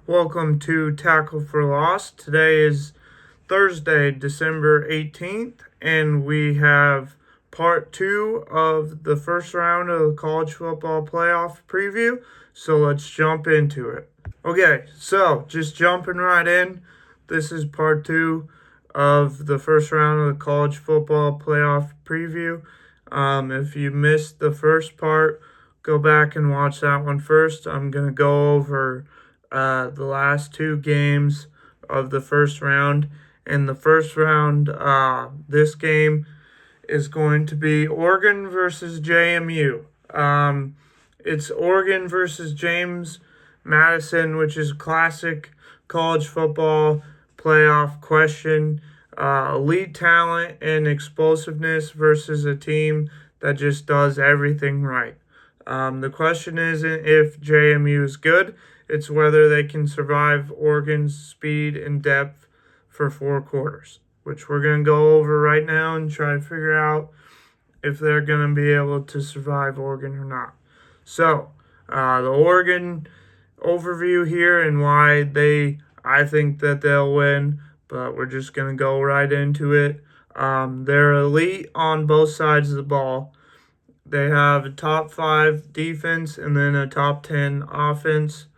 Welcome to Tackle for Loss. Today is Thursday, December 18th, and we have part 2 of the first round of the college football playoff preview. So let's jump into it. Okay, so just jumping right in. This is part 2 of the first round of the college football playoff preview. If you missed the first part, go back and watch that one first. I'm going to go over the last 2 games of the first round. In the first round, this game is going to be Oregon versus JMU. It's Oregon versus James Madison, which is classic college football playoff question. Elite talent and explosiveness versus a team that just does everything right. The question isn't if JMU is good, it's whether they can survive Oregon's speed and depth for 4 quarters, which we're going to go over right now and try to figure out if they're going to be able to survive Oregon or not. So, the Oregon overview here and why I think that they'll win, but we're just going to go right into it. They're elite on both sides of the ball. They have a top 5 defense and then a top 10 offense.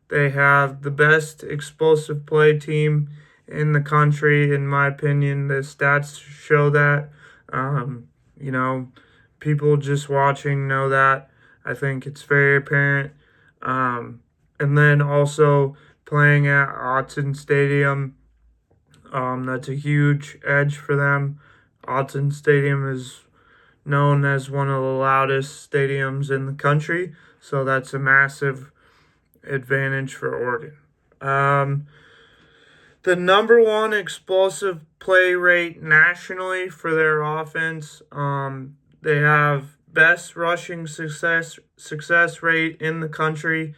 They have the best explosive play team in the country, in my opinion. The stats show that. People just watching know that. I think it's very apparent. And then also playing at Autzen Stadium, that's a huge edge for them. Autzen Stadium is known as one of the loudest stadiums in the country, so that's a massive advantage for Oregon. The number 1 explosive play rate nationally for their offense. They have best rushing success rate in the country.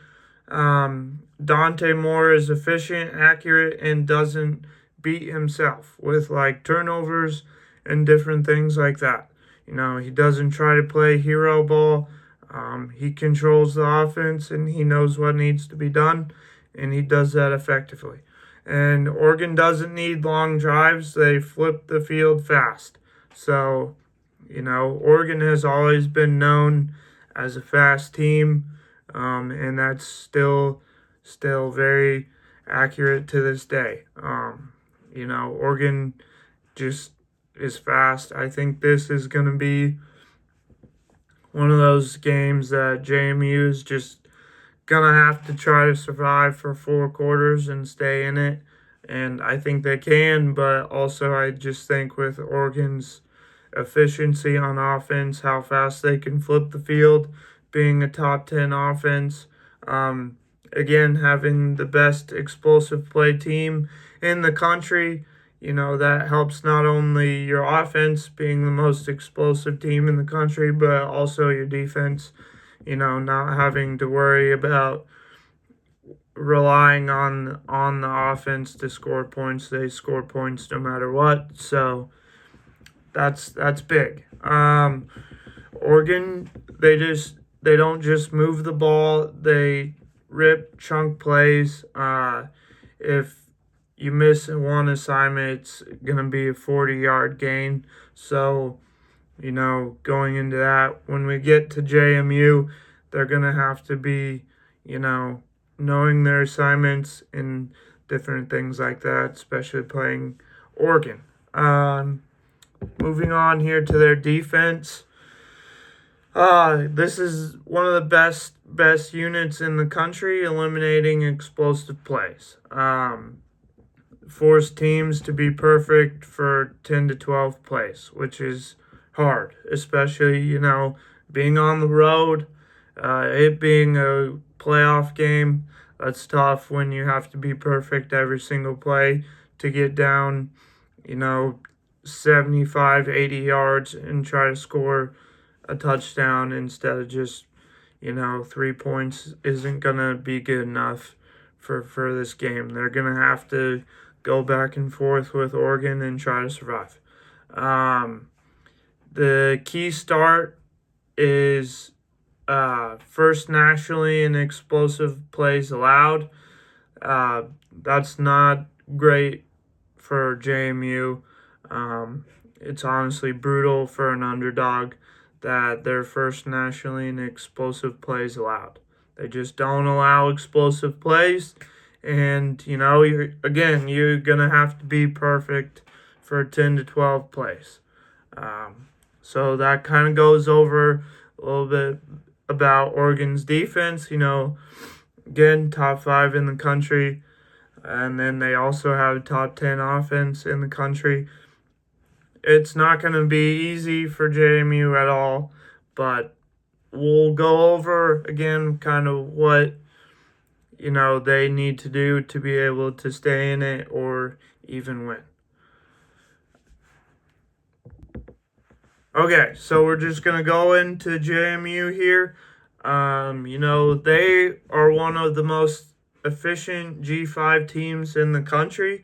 Dante Moore is efficient, accurate, and doesn't beat himself with turnovers and different things like that. He doesn't try to play hero ball. He controls the offense and he knows what needs to be done, and he does that effectively. And Oregon doesn't need long drives. They flip the field fast. So, Oregon has always been known as a fast team, and that's still very accurate to this day. Oregon just is fast. I think this is going to be one of those games that JMU is just going to have to try to survive for 4 quarters and stay in it. And I think they can, but also I just think with Oregon's efficiency on offense, how fast they can flip the field, being a top 10 offense, again, having the best explosive play team in the country, that helps not only your offense being the most explosive team in the country, but also your defense, not having to worry about relying on the offense to score points. They score points no matter what. So that's big. Oregon, they don't just move the ball, they rip chunk plays. If you miss one assignment, it's going to be a 40-yard gain. So, going into that, when we get to JMU, they're going to have to be, knowing their assignments and different things like that, especially playing Oregon. Moving on here to their defense. This is one of the best units in the country, eliminating explosive plays. Force teams to be perfect for 10 to 12 plays, which is hard, especially, being on the road, it being a playoff game. That's tough when you have to be perfect every single play to get down, 75, 80 yards and try to score a touchdown instead of just, 3 points isn't going to be good enough for this game. They're going to have to go back and forth with Oregon and try to survive. The key start is first nationally in explosive plays allowed. That's not great for JMU. It's honestly brutal for an underdog that they're first nationally in explosive plays allowed. They just don't allow explosive plays. And, you're going to have to be perfect for 10 to 12 plays. So that kind of goes over a little bit about Oregon's defense. Again, top 5 in the country. And then they also have top 10 offense in the country. It's not going to be easy for JMU at all, but we'll go over again kind of what they need to do to be able to stay in it or even win. Okay, so we're just going to go into JMU here. They are one of the most efficient G5 teams in the country.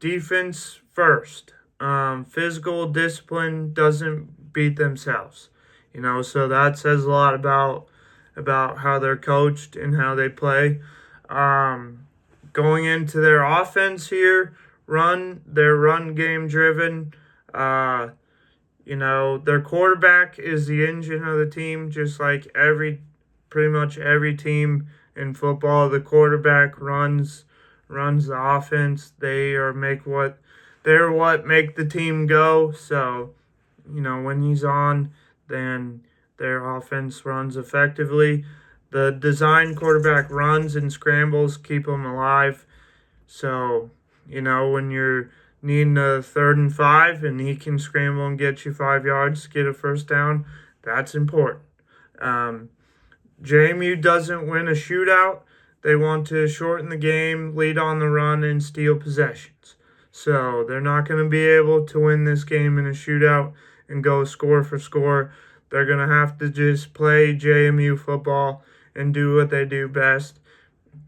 Defense first. Physical discipline doesn't beat themselves. So that says a lot about how they're coached and how they play. Going into their offense here, their run game driven. Their quarterback is the engine of the team, just like pretty much every team in football. The quarterback runs the offense. They're what make the team go. So, when he's on, then their offense runs effectively. The design quarterback runs and scrambles, keep them alive. So, when you're needing a 3rd and 5 and he can scramble and get you 5 yards, get a first down, that's important. JMU doesn't win a shootout. They want to shorten the game, lead on the run, and steal possessions. So they're not going to be able to win this game in a shootout and go score for score. They're going to have to just play JMU football and do what they do best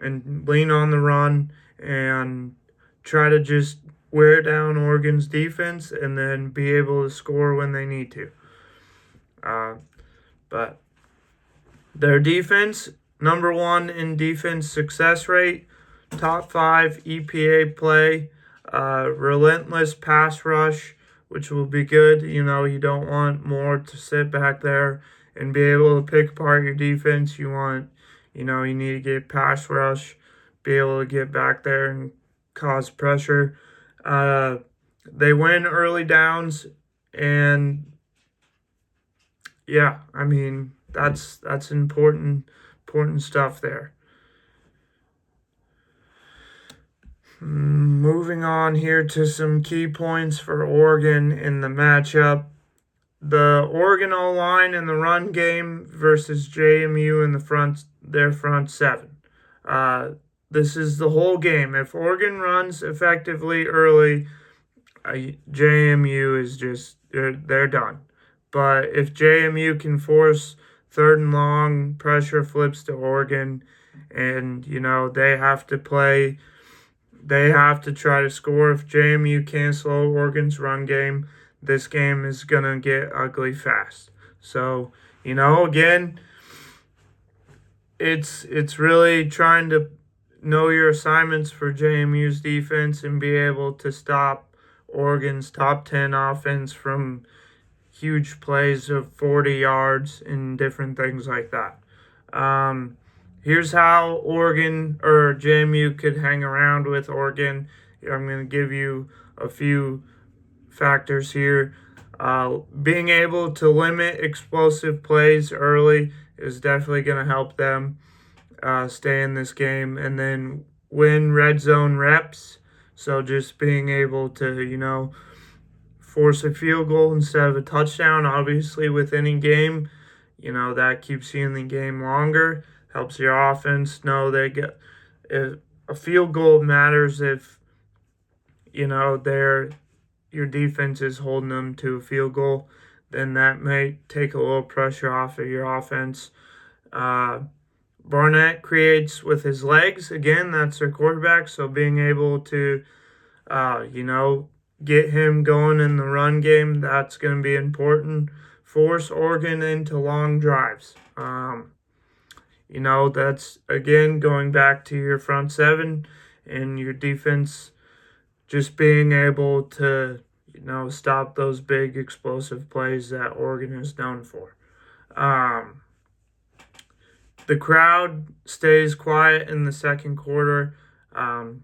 and lean on the run and try to just wear down Oregon's defense and then be able to score when they need to. But their defense, number 1 in defense success rate, top 5 EPA play, relentless pass rush, which will be good. You don't want more to sit back there and be able to pick apart your defense. You need to get pass rush, be able to get back there and cause pressure. They win early downs, and yeah, that's important stuff there. Moving on here to some key points for Oregon in the matchup. The Oregon O-line in the run game versus JMU in their front 7. This is the whole game. If Oregon runs effectively early, JMU is they're done. But if JMU can force 3rd and long, pressure flips to Oregon, and they have to play. They have to try to score. If JMU can't slow Oregon's run game, this game is going to get ugly fast. So, again, it's really trying to know your assignments for JMU's defense and be able to stop Oregon's top 10 offense from huge plays of 40 yards and different things like that. Here's how Oregon or JMU could hang around with Oregon. I'm going to give you a few factors here. Being able to limit explosive plays early is definitely going to help them stay in this game, and then win red zone reps. So just being able to, force a field goal instead of a touchdown, obviously with any game, that keeps you in the game longer. Helps your offense know if a field goal matters if your defense is holding them to a field goal, then that may take a little pressure off of your offense. Barnett creates with his legs. Again, that's their quarterback, so being able to get him going in the run game, that's going to be important force Oregon into long drives. That's again going back to your front seven and your defense just being able to, stop those big explosive plays that Oregon is known for. Um, the crowd stays quiet in the second quarter. Um,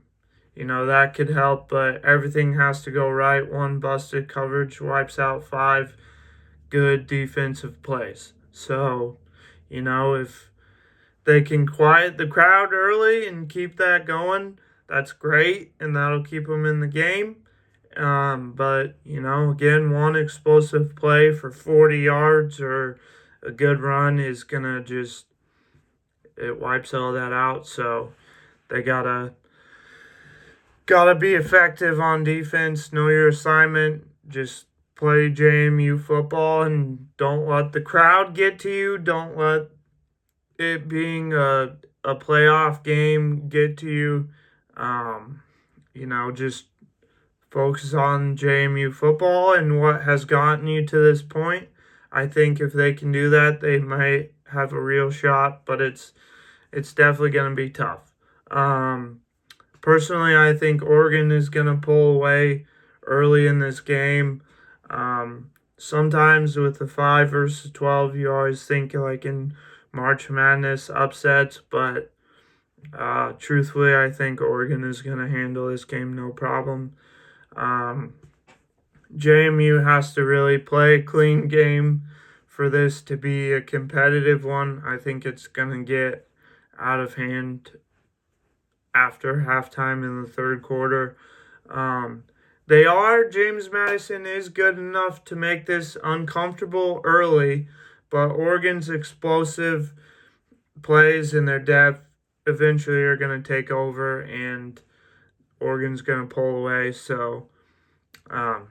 that could help, but everything has to go right. One busted coverage wipes out 5 good defensive plays. So, if they can quiet the crowd early and keep that going, that's great, and that'll keep them in the game. But, again, one explosive play for 40 yards or a good run is going to it wipes all that out. So they gotta be effective on defense, know your assignment, just play JMU football and don't let the crowd get to you. Don't let it being a playoff game get to you. Just focus on JMU football and what has gotten you to this point. I think if they can do that, they might have a real shot, but it's definitely going to be tough. Personally, I think Oregon is going to pull away early in this game. Sometimes with the 5 versus 12, you always think like in March Madness upsets, but truthfully, I think Oregon is going to handle this game no problem. JMU has to really play a clean game for this to be a competitive one. I think it's going to get out of hand after halftime in the third quarter. James Madison is good enough to make this uncomfortable early, but Oregon's explosive plays and their depth eventually are going to take over, and Oregon's going to pull away. So, I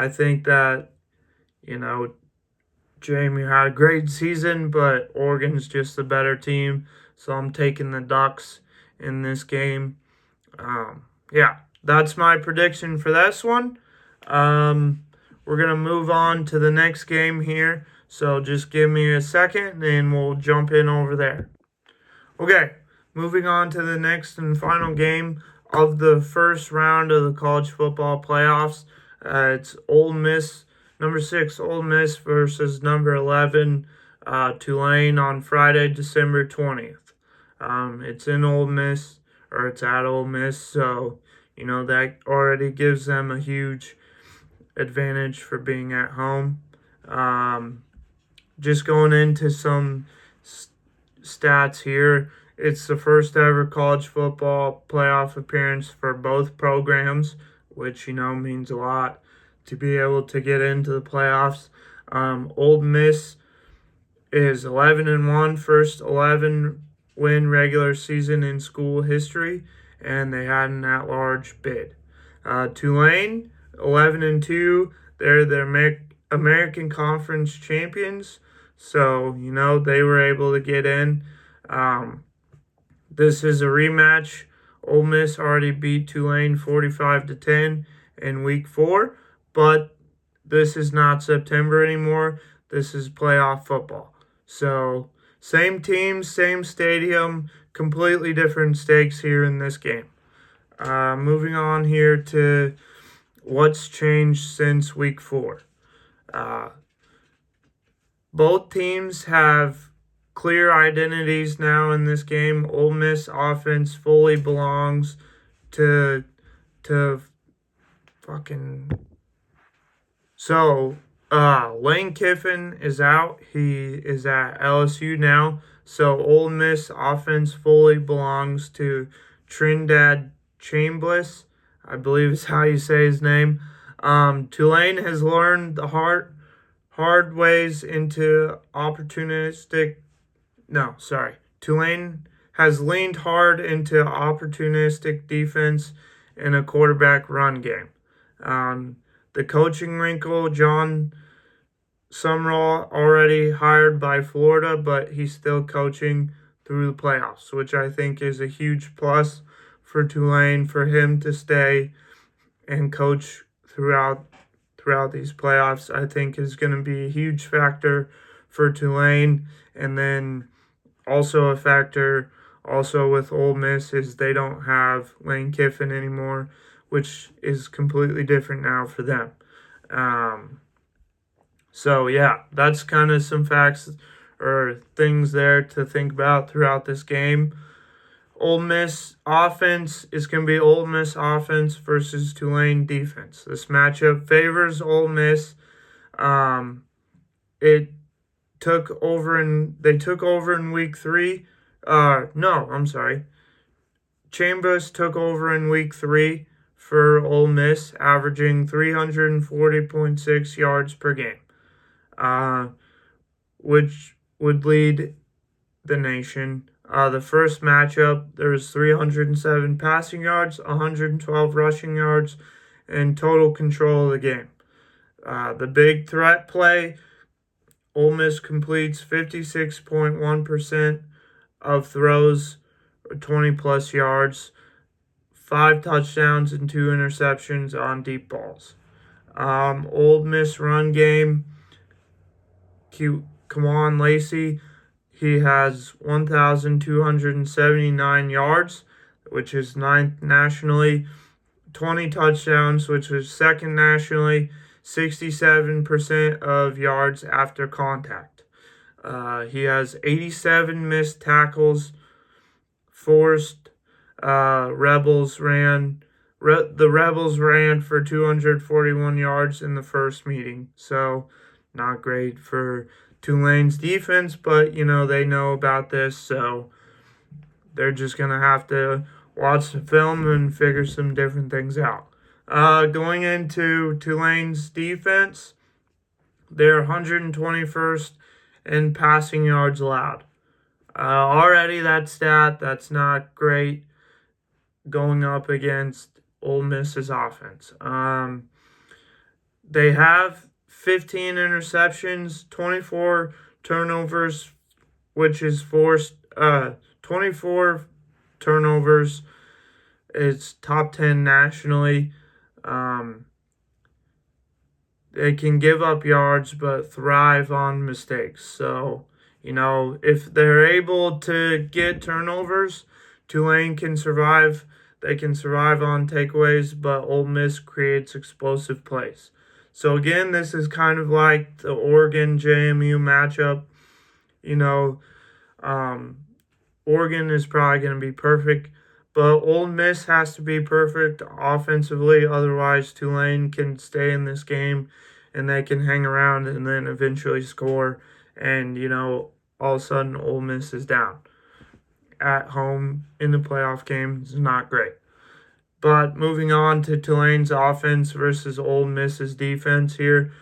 think that, JMU had a great season, but Oregon's just the better team. So I'm taking the Ducks in this game. That's my prediction for this one. We're going to move on to the next game here. So just give me a second and we'll jump in over there. Okay, moving on to the next and final game of the first round of the college football playoffs. It's Ole Miss, number 6 Ole Miss versus number 11 Tulane on Friday, December 20th. It's in Ole Miss, or it's at Ole Miss, so that already gives them a huge advantage for being at home. Just going into some stats here. It's the first ever college football playoff appearance for both programs, which, means a lot to be able to get into the playoffs. Ole Miss is 11-1, first 11-win regular season in school history, and they had an at-large bid. Tulane, 11-2, they're the American Conference champions, so, they were able to get in. This is a rematch. Ole Miss already beat Tulane 45-10 in week 4, but this is not September anymore. This is playoff football. So, same team, same stadium, completely different stakes here in this game. Moving on here to what's changed since week 4. Both teams have clear identities now in this game. Ole Miss offense fully belongs to fucking. So, Lane Kiffin is out. He is at LSU now. So, Ole Miss offense fully belongs to Trinidad Chambliss, I believe is how you say his name. Tulane has learned the hard ways into Tulane has leaned hard into opportunistic defense and a quarterback run game. The coaching wrinkle, John Sumrall already hired by Florida, but he's still coaching through the playoffs, which I think is a huge plus for Tulane for him to stay and coach throughout throughout these playoffs, I think is going to be a huge factor for Tulane. And then also a factor also with Ole Miss is they don't have Lane Kiffin anymore, which is completely different now for them. So yeah, that's kind of some facts or things there to think about throughout this game. Ole Miss offense is going to be Ole Miss offense versus Tulane defense. This matchup favors Ole Miss. It they took over in week 3. No, I'm sorry. Chambers took over in week 3 for Ole Miss, averaging 340.6 yards per game, which would lead the nation. The first matchup, there was 307 passing yards, 112 rushing yards, and total control of the game. The big threat play, Ole Miss completes 56.1% of throws, 20-plus yards, 5 touchdowns and 2 interceptions on deep balls. Ole Miss run game, come on, Lacey. He has 1,279 yards, which is 9th nationally, 20 touchdowns, which is 2nd nationally, 67% of yards after contact. He has 87 missed tackles forced. The Rebels ran for 241 yards in the first meeting, so not great for Tulane's defense, but they know about this, so they're just gonna have to watch the film and figure some different things out. Going into Tulane's defense, they're 121st in passing yards allowed. Already that stat, that's not great going up against Ole Miss's offense. They have 15 interceptions, 24 turnovers, which is forced. 24 turnovers. It's top 10 nationally. They can give up yards but thrive on mistakes. So, if they're able to get turnovers, Tulane can survive. They can survive on takeaways, but Ole Miss creates explosive plays. So again, this is kind of like the Oregon JMU matchup. Oregon is probably going to be perfect, but Ole Miss has to be perfect offensively. Otherwise, Tulane can stay in this game and they can hang around and then eventually score. And, all of a sudden, Ole Miss is down. At home in the playoff game is not great. But moving on to Tulane's offense versus Ole Miss's defense here.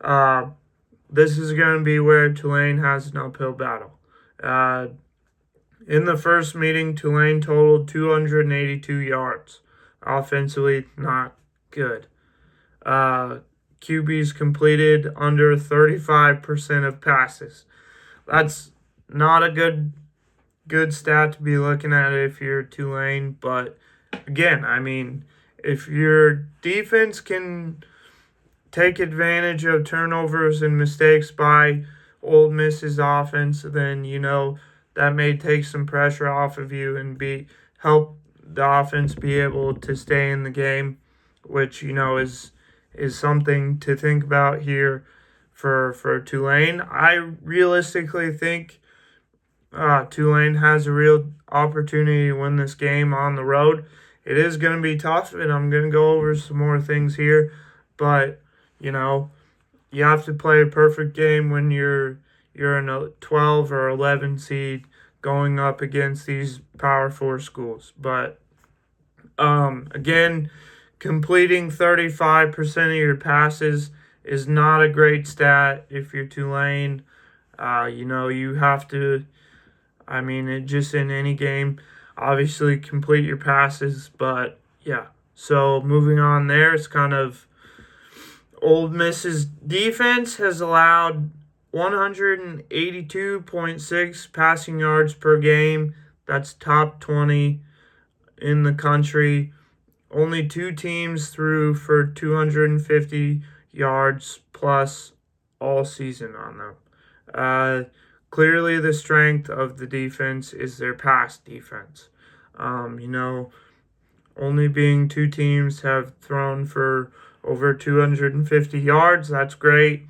This is going to be where Tulane has an uphill battle. In the first meeting, Tulane totaled 282 yards. Offensively, not good. QBs completed under 35% of passes. That's not a good stat to be looking at if you're Tulane, but again, if your defense can take advantage of turnovers and mistakes by Ole Miss's offense, then that may take some pressure off of you and help the offense be able to stay in the game, which is something to think about here for Tulane. I realistically think Tulane has a real opportunity to win this game on the road. It is going to be tough, and I'm going to go over some more things here, but you have to play a perfect game when you're in a 12 or 11 seed going up against these Power 4 schools. But again, completing 35% of your passes is not a great stat if you're Tulane. You have to, just in any game, obviously complete your passes. But yeah, so moving on there, it's kind of Ole Miss's defense has allowed 182.6 passing yards per game. That's top 20 in the country. Only 2 teams threw for 250 yards plus all season on them. Clearly, the strength of the defense is their pass defense. Only being two teams have thrown for over 250 yards. That's great.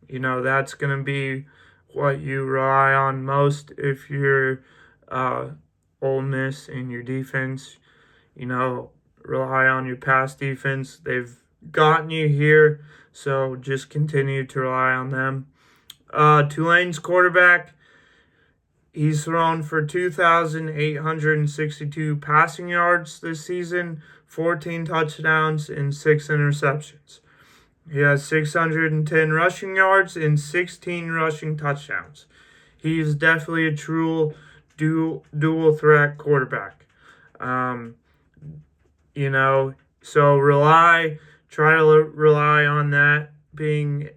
That's going to be what you rely on most if you're Ole Miss in your defense. Rely on your pass defense. They've gotten you here, so just continue to rely on them. Tulane's quarterback, he's thrown for 2,862 passing yards this season, 14 touchdowns, and 6 interceptions. He has 610 rushing yards and 16 rushing touchdowns. He's definitely a true dual threat quarterback. So try to rely on that, being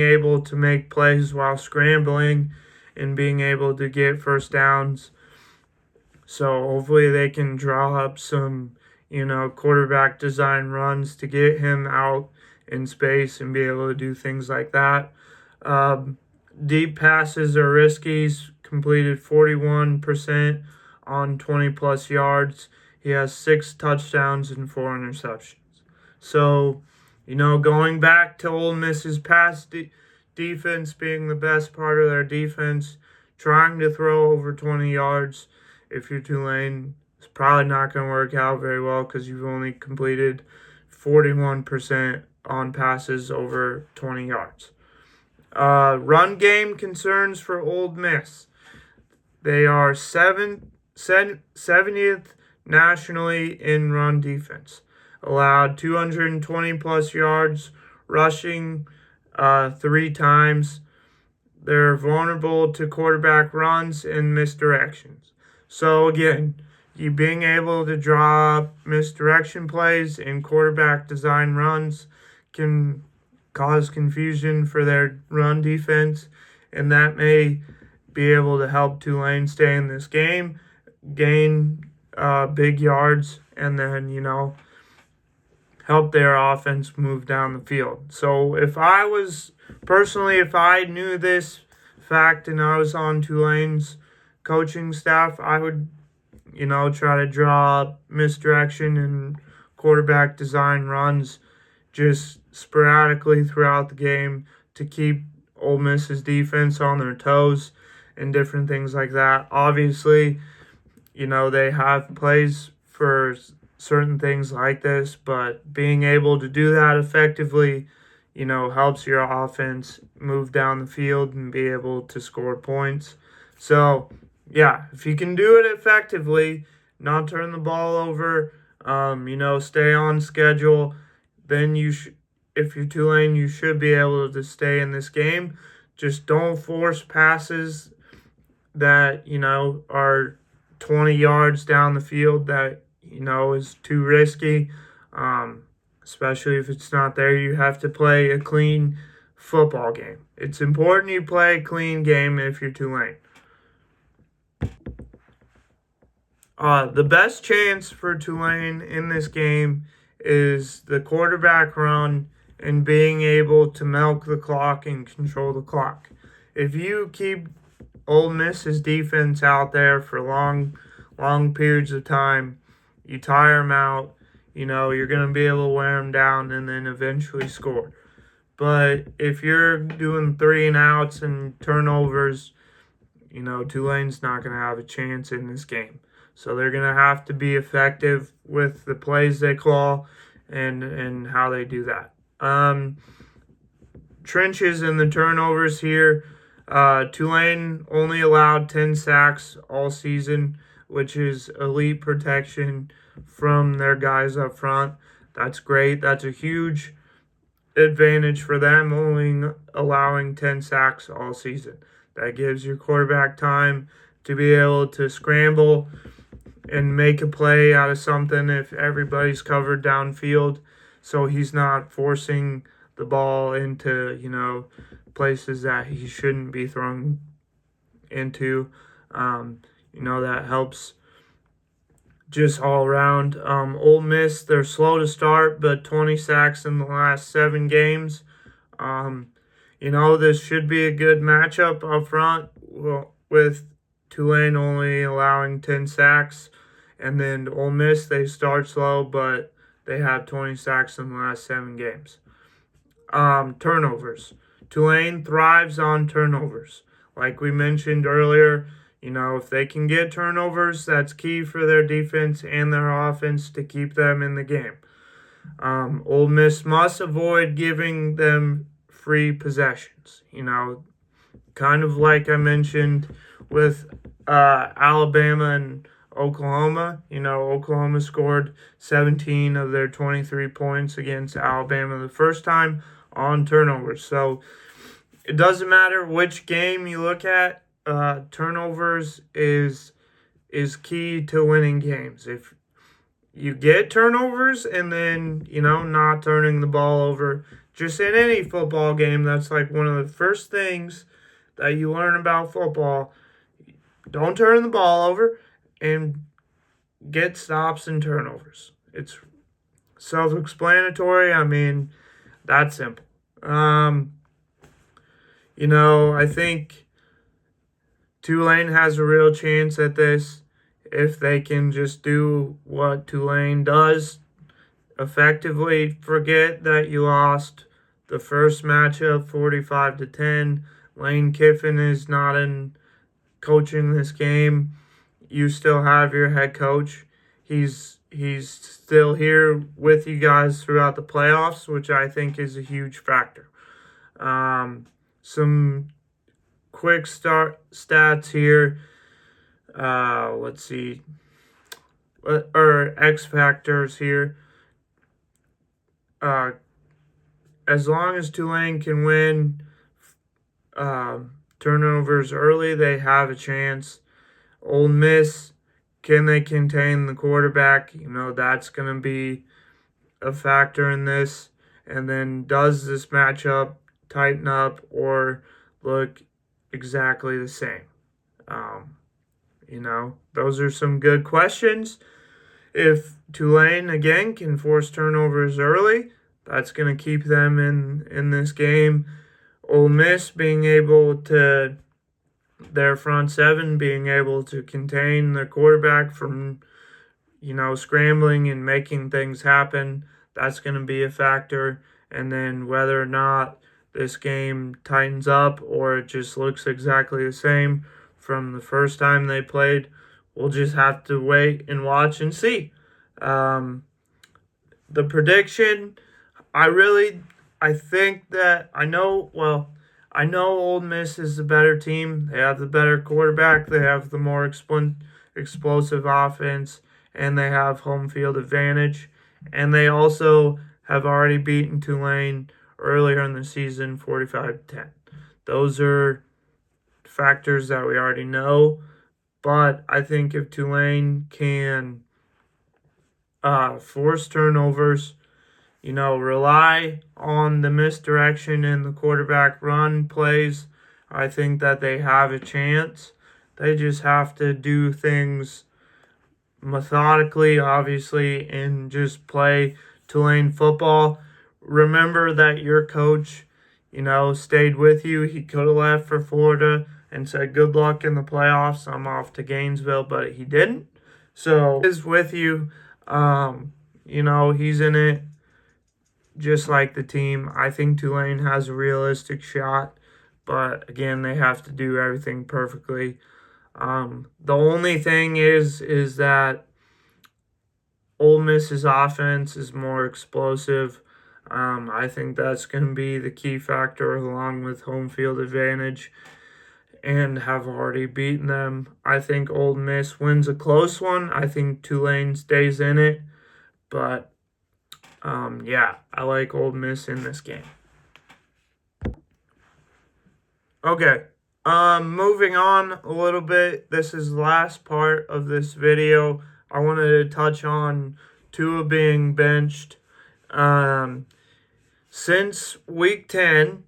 able to make plays while scrambling and being able to get first downs. So hopefully they can draw up some, quarterback design runs to get him out in space and be able to do things like that. Deep passes are risky. He's completed 41% on 20-plus yards. He has 6 touchdowns and 4 interceptions. So, going back to Ole Miss's pass defense being the best part of their defense, trying to throw over 20 yards if you're Tulane, it's probably not going to work out very well because you've only completed 41% on passes over 20 yards. Run game concerns for Ole Miss. They are 70th nationally in run defense. Allowed 220-plus yards rushing 3 times. They're vulnerable to quarterback runs and misdirections. So, again, you being able to draw up misdirection plays and quarterback design runs can cause confusion for their run defense, and that may be able to help Tulane stay in this game, gain big yards, and then, help their offense move down the field. So if I knew this fact and I was on Tulane's coaching staff, I would, try to draw up misdirection and quarterback design runs just sporadically throughout the game to keep Ole Miss's defense on their toes and different things like that. Obviously, they have plays for certain things like this, but being able to do that effectively, helps your offense move down the field and be able to score points. So, yeah, if you can do it effectively, not turn the ball over, stay on schedule, then if you're Tulane, you should be able to stay in this game. Just don't force passes that, are 20 yards down the field that, is too risky, especially if it's not there. You have to play a clean football game. It's important you play a clean game if you're Tulane. The best chance for Tulane in this game is the quarterback run and being able to milk the clock and control the clock. If you keep Ole Miss's defense out there for long periods of time, you tire them out, you're going to be able to wear them down and then eventually score. But if you're doing 3 and outs and turnovers, Tulane's not going to have a chance in this game. So they're going to have to be effective with the plays they call and how they do that. Trenches and the turnovers here. Tulane only allowed 10 sacks all season, which is elite protection from their guys up front. That's great. That's a huge advantage for them, only allowing 10 sacks all season. That gives your quarterback time to be able to scramble and make a play out of something if everybody's covered downfield, so he's not forcing the ball into, places that he shouldn't be thrown into. That helps just all around. Ole Miss, they're slow to start, but 20 sacks in the last 7 games. Um, this should be a good matchup up front, well, with Tulane only allowing 10 sacks. And then Ole Miss, they start slow, but they have 20 sacks in the last 7 games. Turnovers. Tulane thrives on turnovers. Like we mentioned earlier, if they can get turnovers, that's key for their defense and their offense to keep them in the game. Ole Miss must avoid giving them free possessions. Kind of like I mentioned with Alabama and Oklahoma. Oklahoma scored 17 of their 23 points against Alabama the first time on turnovers. So it doesn't matter which game you look at. Turnovers is key to winning games. If you get turnovers and then, not turning the ball over, just in any football game, that's like one of the first things that you learn about football. Don't turn the ball over and get stops and turnovers. It's self-explanatory. I mean, that's simple. I think Tulane has a real chance at this if they can just do what Tulane does effectively. Forget that you lost the first matchup 45-10. Lane Kiffin is not in coaching this game. You still have your head coach. He's still here with you guys throughout the playoffs, which I think is a huge factor. Some quick stats here. Let's see. Or X factors here. As long as Tulane can win turnovers early, they have a chance. Ole Miss, can they contain the quarterback? That's going to be a factor in this. And then does this matchup tighten up or look exactly the same? Those are some good questions. If Tulane, again, can force turnovers early, that's going to keep them in this game. Ole Miss being able to, their front seven being able to contain the quarterback from, scrambling and making things happen, that's going to be a factor. And then whether or not this game tightens up or it just looks exactly the same from the first time they played, we'll just have to wait and watch and see. The prediction, I think that I know Ole Miss is the better team. They have the better quarterback. They have the more explosive offense, and they have home field advantage. And they also have already beaten Tulane earlier in the season, 45-10. Those are factors that we already know. But I think if Tulane can force turnovers, rely on the misdirection in the quarterback run plays, I think that they have a chance. They just have to do things methodically, obviously, and just play Tulane football. Remember that your coach, stayed with you. He could have left for Florida and said, good luck in the playoffs. I'm off to Gainesville, but he didn't. So, he's with you. He's in it just like the team. I think Tulane has a realistic shot, but again, they have to do everything perfectly. The only thing is that Ole Miss's offense is more explosive. I think that's going to be the key factor along with home field advantage and have already beaten them. I think Ole Miss wins a close one. I think Tulane stays in it, but I like Ole Miss in this game. Okay, moving on a little bit. This is the last part of this video. I wanted to touch on Tua being benched. Since week 10,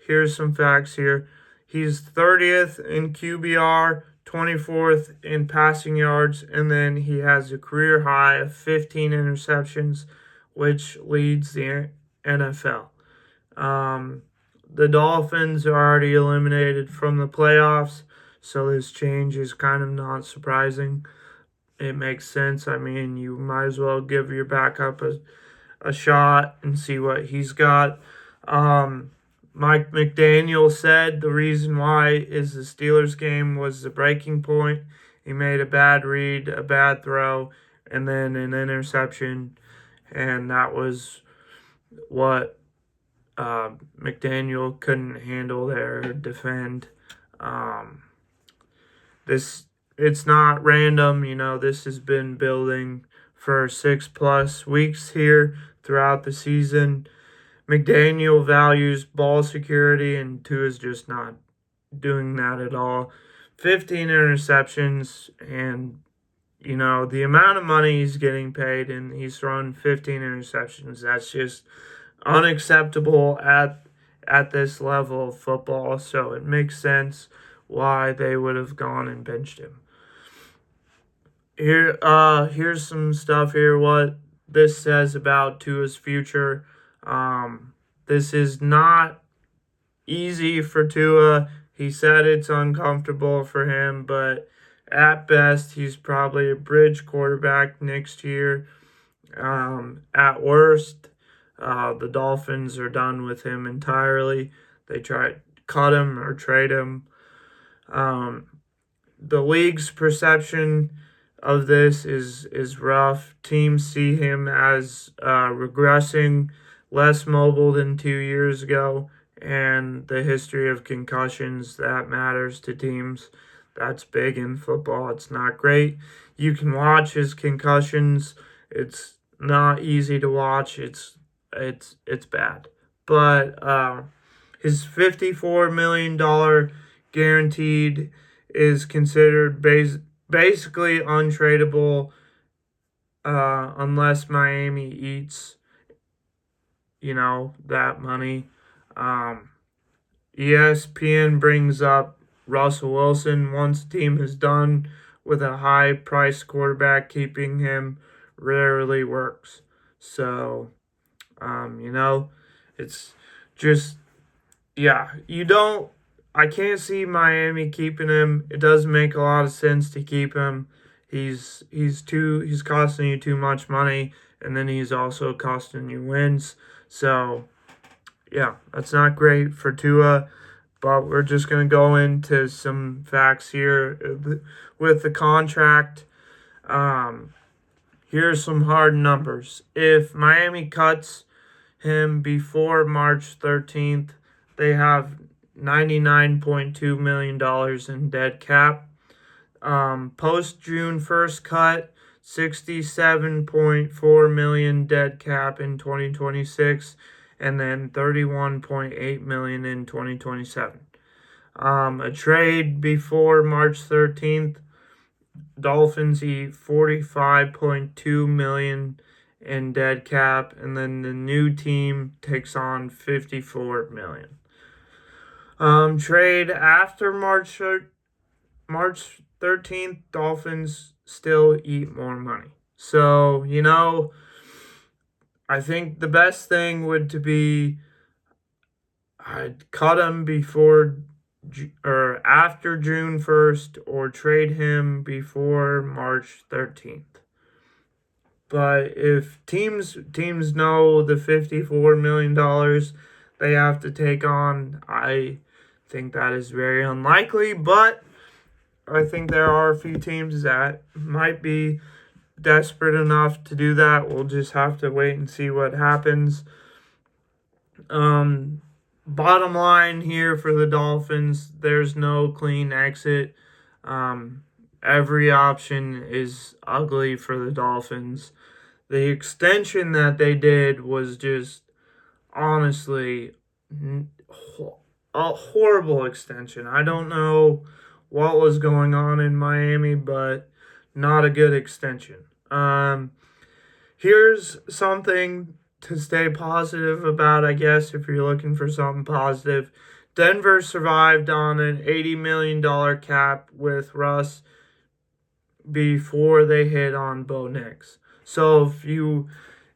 here's some facts here. He's 30th in QBR, 24th in passing yards, and then he has a career high of 15 interceptions, which leads the NFL. The Dolphins are already eliminated from the playoffs, so this change is kind of not surprising. It makes sense. I mean, you might as well give your backup a shot and see what he's got. Mike McDaniel said the reason why is the Steelers game was the breaking point. He made a bad read, a bad throw, and then an interception, and that was what McDaniel couldn't handle there or defend. Um, this it's not random, this has been building for 6+ weeks here throughout the season. McDaniel values ball security, and Tua is just not doing that at all. 15 interceptions, and the amount of money he's getting paid, and he's thrown 15 interceptions. That's just unacceptable at this level of football. So it makes sense why they would have gone and benched him. Here's some stuff here. What this says about Tua's future. This is not easy for Tua. He said it's uncomfortable for him, but at best, he's probably a bridge quarterback next year. At worst, the Dolphins are done with him entirely. They try to cut him or trade him. The league's perception of this is rough. Teams see him as regressing, less mobile than 2 years ago, and the history of concussions, that matters to teams. That's big in football. It's not great. You can watch his concussions. It's not easy to watch. It's bad. But his $54 million guaranteed is considered basically untradeable unless Miami eats, that money. ESPN brings up Russell Wilson. Once a team is done with a high-priced quarterback, keeping him rarely works. So, it's just, I can't see Miami keeping him. It doesn't make a lot of sense to keep him. He's costing you too much money, and then he's also costing you wins. So, that's not great for Tua. But we're just going to go into some facts here with the contract. Here's some hard numbers. If Miami cuts him before March 13th, they have $99.2 million in dead cap. Post June 1st cut, $67.4 million dead cap in 2026, and then $31.8 million in 2027. A trade before March 13th, Dolphins eat $45.2 million in dead cap, and then the new team takes on $54 million. Trade after March 13th, Dolphins still eat more money. So, I think the best thing would to be I'd cut him before or after June 1st, or trade him before March 13th. But if teams know the $54 million they have to take on, I think that is very unlikely, but I think there are a few teams that might be desperate enough to do that. We'll just have to wait and see what happens. Bottom line here for the Dolphins, there's no clean exit. Every option is ugly for the Dolphins. The extension that they did was just honestly a horrible extension. I don't know what was going on in Miami, but not a good extension. Here's something to stay positive about, I guess, if you're looking for something positive. Denver survived on an $80 million cap with Russ before they hit on Bo Nix. So if you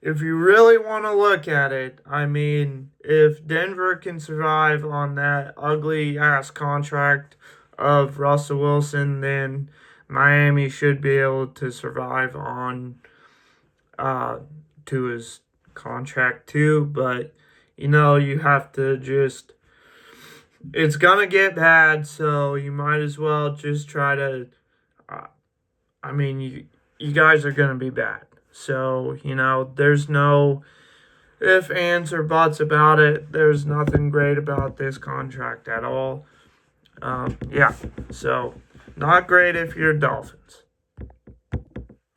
really want to look at it, I mean, if Denver can survive on that ugly ass contract of Russell Wilson, then Miami should be able to survive on Tua's contract too. But you have to just, it's gonna get bad, so you might as well just try to. Uh, I mean, you guys are gonna be bad. So, there's no if, ands, or buts about it. There's nothing great about this contract at all. Yeah, so not great if you're Dolphins.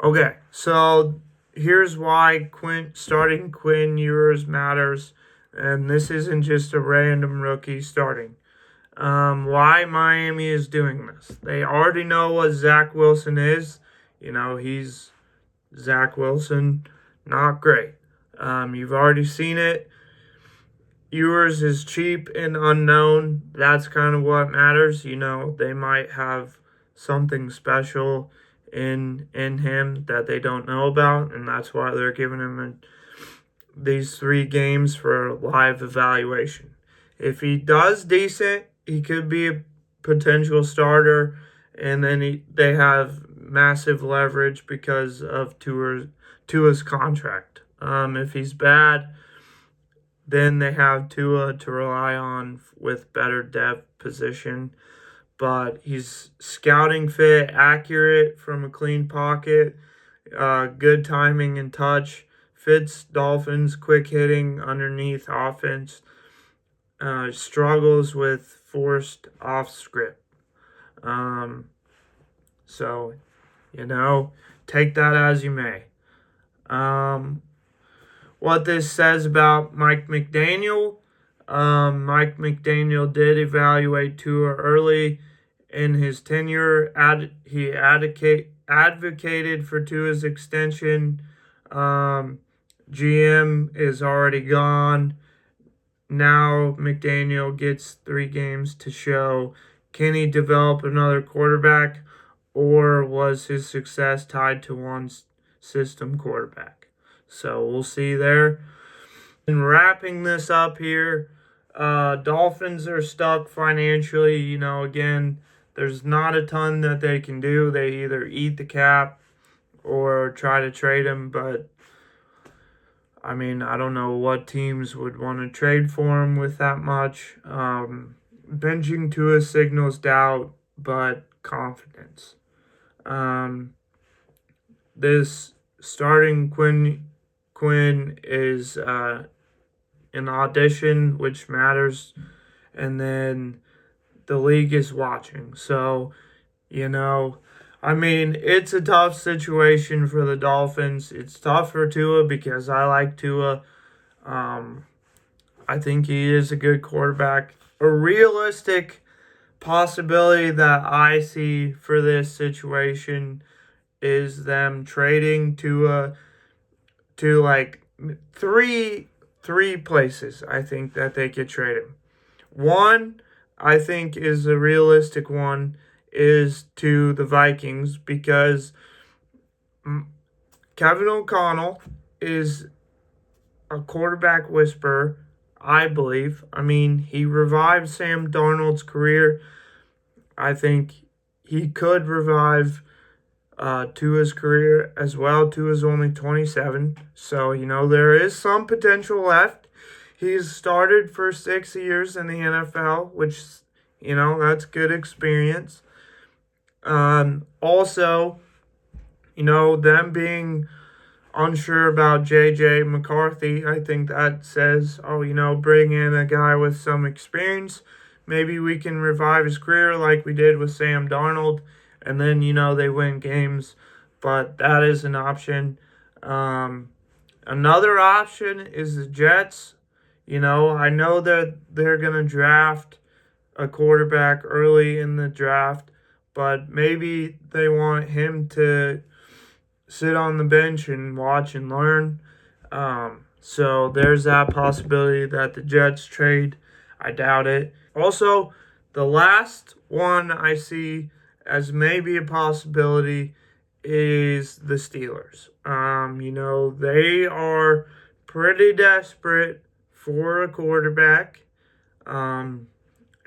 Okay, so here's why starting Quinn Ewers matters, and this isn't just a random rookie starting. Why Miami is doing this. They already know what Zach Wilson is. He's Zach Wilson, not great. You've already seen it. Ewers is cheap and unknown. That's kind of what matters. They might have something special in him that they don't know about, and that's why they're giving him these 3 games for live evaluation. If he does decent, he could be a potential starter, and then they have massive leverage because of Tua's contract. If he's bad, then they have Tua to rely on with better depth position. But he's scouting fit, accurate from a clean pocket, good timing and touch, fits Dolphins' quick hitting underneath offense, struggles with forced off script. So, take that as you may. What this says about Mike McDaniel. Mike McDaniel did evaluate Tua early in his tenure. He advocated for Tua's extension. GM is already gone. Now McDaniel gets 3 games to show, can he develop another quarterback, or was his success tied to one system quarterback? So we'll see there. And wrapping this up here, Dolphins are stuck financially. Again, there's not a ton that they can do. They either eat the cap or try to trade him. But, I mean, I don't know what teams would want to trade for him with that much. Benching Tua signals doubt, but confidence. This starting Quinn is an audition, which matters, and then the league is watching. So, I mean, it's a tough situation for the Dolphins. It's tough for Tua because I like Tua. I think he is a good quarterback. A realistic possibility that I see for this situation is them trading Tua to like three places. I think that they could trade him. One, I think, is a realistic one, is to the Vikings, because Kevin O'Connell is a quarterback whisperer, I believe. I mean, he revived Sam Darnold's career. I think he could revive Tua's career as well. Tua's only 27, so there is some potential left. He's started for 6 years in the NFL, which that's good experience. Also, them being unsure about J.J. McCarthy, I think that says, bring in a guy with some experience. Maybe we can revive his career like we did with Sam Darnold, and then, they win games. But that is an option. Another option is the Jets. I know that they're going to draft a quarterback early in the draft, but maybe they want him to sit on the bench and watch and learn. So there's that possibility that the Jets trade. I doubt it. Also, the last one I see as maybe a possibility is the Steelers. They are pretty desperate for a quarterback. Aaron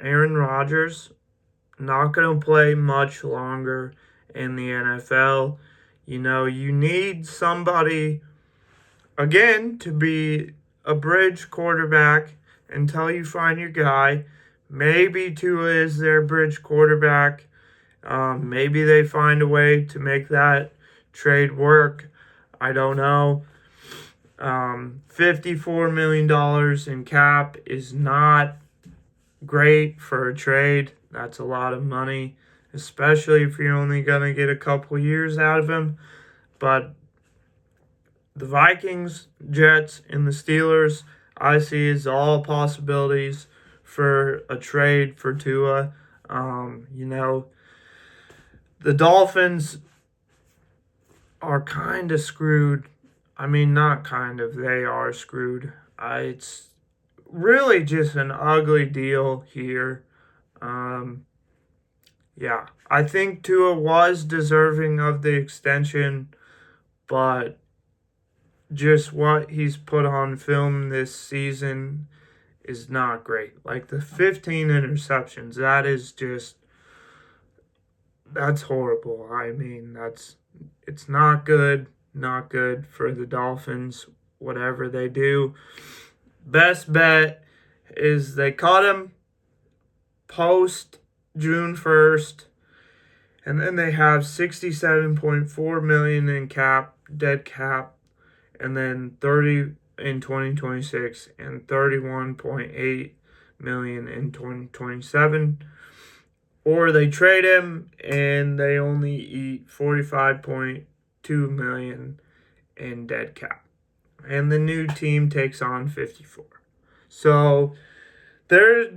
Rodgers not going to play much longer in the NFL. You need somebody, again, to be a bridge quarterback until you find your guy. Maybe Tua is their bridge quarterback. Maybe they find a way to make that trade work. I don't know. $54 million in cap is not great for a trade. That's a lot of money, especially if you're only going to get a couple years out of him. But the Vikings, Jets, and the Steelers, I see as all possibilities for a trade for Tua. The Dolphins are kind of screwed. I mean, not kind of, they are screwed. It's really just an ugly deal here. I think Tua was deserving of the extension, but just what he's put on film this season is not great. Like the 15 interceptions, that's horrible. I mean, it's not good for the Dolphins, whatever they do. Best bet is they cut him post June 1st, and then they have $67.4 million in dead cap, and then 30 in 2026 and 31.8 million in 2027. Or they trade him and they only eat 45.2 million in dead cap. And the new team takes on 54. So there's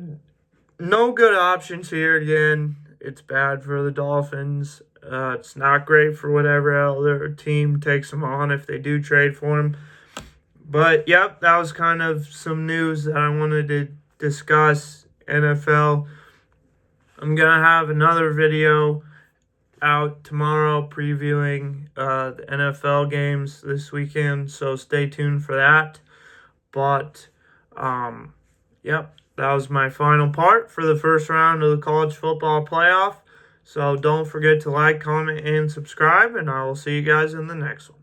no good options here again. It's bad for the Dolphins. It's not great for whatever other team takes them on if they do trade for him. But, yep, that was kind of some news that I wanted to discuss. NFL. I'm going to have another video out tomorrow previewing the NFL games this weekend, so stay tuned for that. But, yep, that was my final part for the first round of the college football playoff. So don't forget to like, comment, and subscribe, and I will see you guys in the next one.